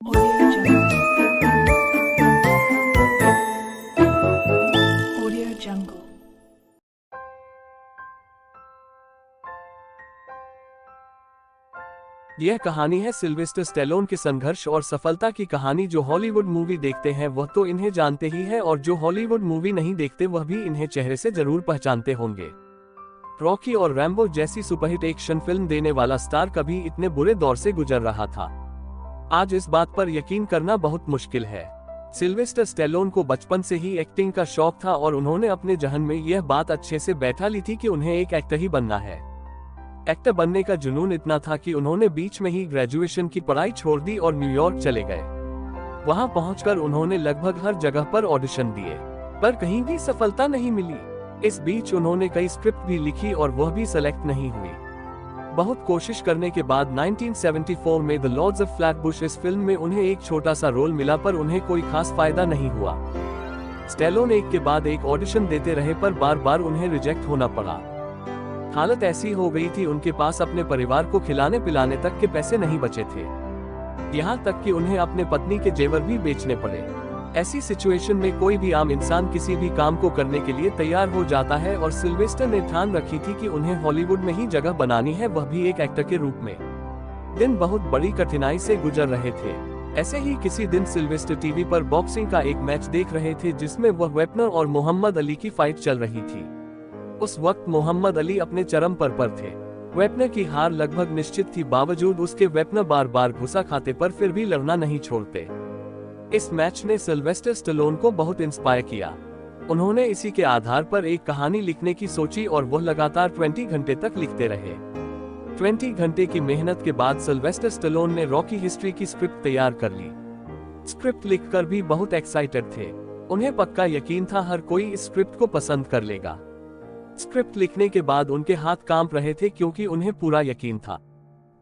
Audio Jungle. Audio Jungle. यह कहानी है सिल्वेस्टर स्टेलोन के संघर्ष और सफलता की कहानी। जो हॉलीवुड मूवी देखते हैं वह तो इन्हें जानते ही है, और जो हॉलीवुड मूवी नहीं देखते वह भी इन्हें चेहरे से जरूर पहचानते होंगे। रॉकी और रैम्बो जैसी सुपरहिट एक्शन फिल्म देने वाला स्टार कभी इतने बुरे दौर से गुजर रहा था, आज इस बात पर यकीन करना बहुत मुश्किल है। सिल्वेस्टर स्टेलोन को बचपन से ही एक्टिंग का शौक था और उन्होंने अपने जहन में यह बात अच्छे से बैठा ली थी कि उन्हें एक एक्टर ही बनना है। एक्टर बनने का जुनून इतना था कि उन्होंने बीच में ही ग्रेजुएशन की पढ़ाई छोड़ दी और न्यूयॉर्क चले गए। वहां पहुंचकर उन्होंने लगभग हर जगह पर ऑडिशन दिए, पर कहीं भी सफलता नहीं मिली। इस बीच उन्होंने कई स्क्रिप्ट भी लिखी और वह भी सेलेक्ट नहीं हुई। बहुत कोशिश करने के बाद 1974 में द लॉर्ड्स ऑफ फ्लैटबुश इस फिल्म में उन्हें एक छोटा सा रोल मिला, पर उन्हें कोई खास फायदा नहीं हुआ। स्टेलोन एक के बाद एक ऑडिशन देते रहे, पर बार बार उन्हें रिजेक्ट होना पड़ा। हालत ऐसी हो गई थी, उनके पास अपने परिवार को खिलाने पिलाने तक के पैसे नहीं बचे थे। यहाँ तक कि उन्हें अपने पत्नी के जेवर भी बेचने पड़े। ऐसी सिचुएशन में कोई भी आम इंसान किसी भी काम को करने के लिए तैयार हो जाता है, और सिल्वेस्टर ने ठान रखी थी कि उन्हें हॉलीवुड में ही जगह बनानी है, वह भी एक एक्टर के रूप में। दिन बहुत बड़ी कठिनाई से गुजर रहे थे। ऐसे ही किसी दिन सिल्वेस्टर टीवी पर बॉक्सिंग का एक मैच देख रहे थे, जिसमें वह वेपनर और मोहम्मद अली की फाइट चल रही थी। उस वक्त मोहम्मद अली अपने चरम पर थे। वेपनर की हार लगभग निश्चित थी, बावजूद उसके वेपनर बार बार घुसा खाते पर फिर भी लड़ना नहीं छोड़ते। इस मैच ने सिल्वेस्टर स्टेलोन को बहुत इंस्पायर किया। उन्होंने इसी के आधार पर एक कहानी लिखने की सोची और वह लगातार 20 घंटे तक लिखते रहे। 20 घंटे की मेहनत के बाद सिल्वेस्टर स्टेलोन ने रॉकी हिस्ट्री की स्क्रिप्ट तैयार कर ली। स्क्रिप्ट लिखकर भी बहुत एक्साइटेड थे। उन्हें पक्का यकीन था हर कोई इस स्क्रिप्ट को पसंद कर लेगा। स्क्रिप्ट लिखने के बाद उनके हाथ कांप रहे थे, क्योंकि उन्हें पूरा यकीन था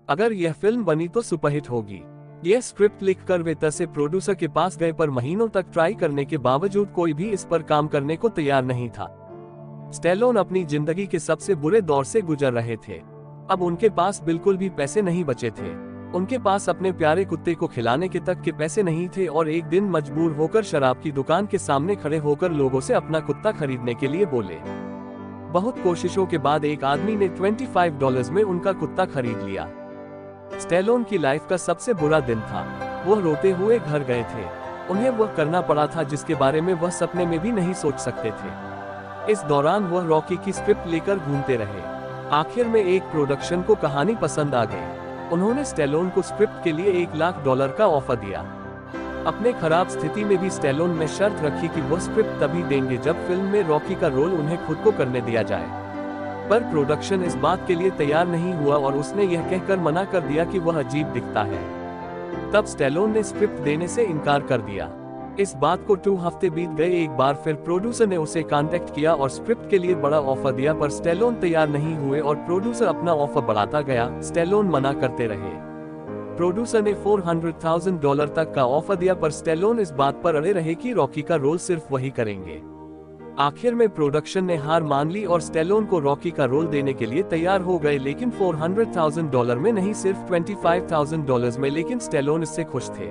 अगर यह फिल्म बनी तो सुपरहिट होगी। यह स्क्रिप्ट लिखकर वे तसे प्रोड्यूसर के पास गए, पर महीनों तक ट्राई करने के बावजूद कोई भी इस पर काम करने को तैयार नहीं था। स्टेलोन अपनी जिंदगी के सबसे बुरे दौर से गुजर रहे थे। अब उनके पास बिल्कुल भी पैसे नहीं बचे थे। उनके पास अपने प्यारे कुत्ते को खिलाने के तक के पैसे नहीं थे, और एक दिन मजबूर होकर शराब की दुकान के सामने खड़े होकर लोगों से अपना कुत्ता खरीदने के लिए बोले। बहुत कोशिशों के बाद एक आदमी ने $25 में उनका कुत्ता खरीद लिया। स्टेलोन की लाइफ का सबसे बुरा दिन था। वह रोते हुए घर गए थे। उन्हें वह करना पड़ा था जिसके बारे में वह सपने में भी नहीं सोच सकते थे। इस दौरान वह रॉकी की स्क्रिप्ट लेकर घूमते रहे। आखिर में एक प्रोडक्शन को कहानी पसंद आ गई। उन्होंने स्टेलोन को स्क्रिप्ट के लिए $1 लाख का ऑफर दिया। अपने खराब स्थिति में भी स्टेलोन ने शर्त रखी कि वह स्क्रिप्ट तभी देंगे जब फिल्म में रॉकी का रोल उन्हें खुद को करने दिया जाए। पर प्रोडक्शन इस बात के लिए तैयार नहीं हुआ, और उसने यह कहकर मना कर दिया कि वह अजीब दिखता है। तब स्टेलोन ने स्क्रिप्ट देने से इनकार कर दिया। इस बात को 2 हफ्ते बीत गए। एक बार फिर प्रोड्यूसर ने उसे कांटेक्ट किया और स्क्रिप्ट के लिए बड़ा ऑफर दिया, पर स्टेलोन तैयार नहीं हुए और प्रोड्यूसर अपना ऑफर बढ़ाता गया। स्टेलोन मना करते रहे। प्रोड्यूसर ने $400,000 तक का ऑफर दिया, पर स्टेलोन इस बात पर अड़े रहे कि रॉकी का रोल सिर्फ वही करेंगे। आखिर में प्रोडक्शन ने हार मान ली और स्टेलोन को रॉकी का रोल देने के लिए तैयार हो गए, लेकिन $400,000 में नहीं, सिर्फ $25,000 में। लेकिन स्टेलोन इससे खुश थे।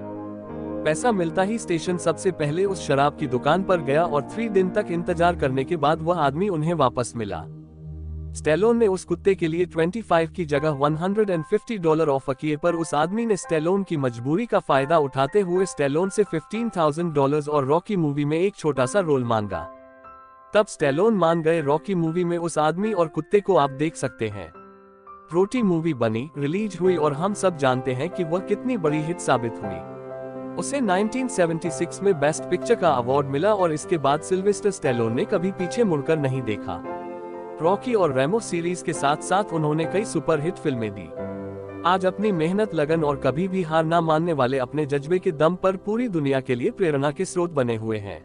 पैसा मिलता ही स्टेशन सबसे पहले उस शराब की दुकान पर गया, और 3 दिन तक इंतजार करने के बाद वह आदमी उन्हें वापस मिला। स्टेलोन ने उस कुत्ते के लिए 25 की जगह $150 ऑफर किए, पर उस आदमी ने स्टेलोन की मजबूरी का फायदा उठाते हुए स्टेलोन से $15,000 और रॉकी मूवी में एक छोटा सा रोल मांगा। तब स्टेलोन मान गए। रॉकी मूवी में उस आदमी और कुत्ते को आप देख सकते हैं। रोटी मूवी बनी, रिलीज हुई, और हम सब जानते हैं कि वह कितनी बड़ी हिट साबित हुई। उसे 1976 में बेस्ट पिक्चर का अवार्ड मिला, और इसके बाद सिल्वेस्टर स्टेलोन ने कभी पीछे मुड़कर नहीं देखा। रॉकी और रैमो सीरीज के साथ साथ उन्होंने कई सुपरहिट फिल्में दी। आज अपनी मेहनत, लगन और कभी भी हार ना मानने वाले अपने जज्बे के दम पर पूरी दुनिया के लिए प्रेरणा के स्रोत बने हुए हैं।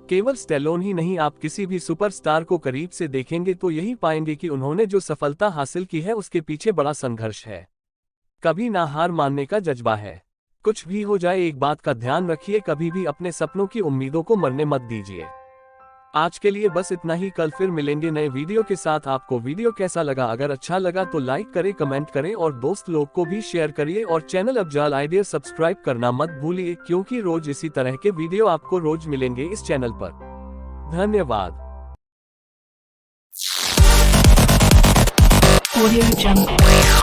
केवल स्टेलोन ही नहीं, आप किसी भी सुपरस्टार को करीब से देखेंगे तो यही पाएंगे कि उन्होंने जो सफलता हासिल की है उसके पीछे बड़ा संघर्ष है। कभी ना हार मानने का जज्बा है। कुछ भी हो जाए, एक बात का ध्यान रखिए, कभी भी अपने सपनों की उम्मीदों को मरने मत दीजिए। आज के लिए बस इतना ही। कल फिर मिलेंगे नए वीडियो के साथ। आपको वीडियो कैसा लगा? अगर अच्छा लगा तो लाइक करें, कमेंट करें और दोस्त लोग को भी शेयर करिए। और चैनल अफजाल आइडिया सब्सक्राइब करना मत भूलिए, क्योंकि रोज इसी तरह के वीडियो आपको रोज मिलेंगे इस चैनल पर। धन्यवाद। Audio Jungle.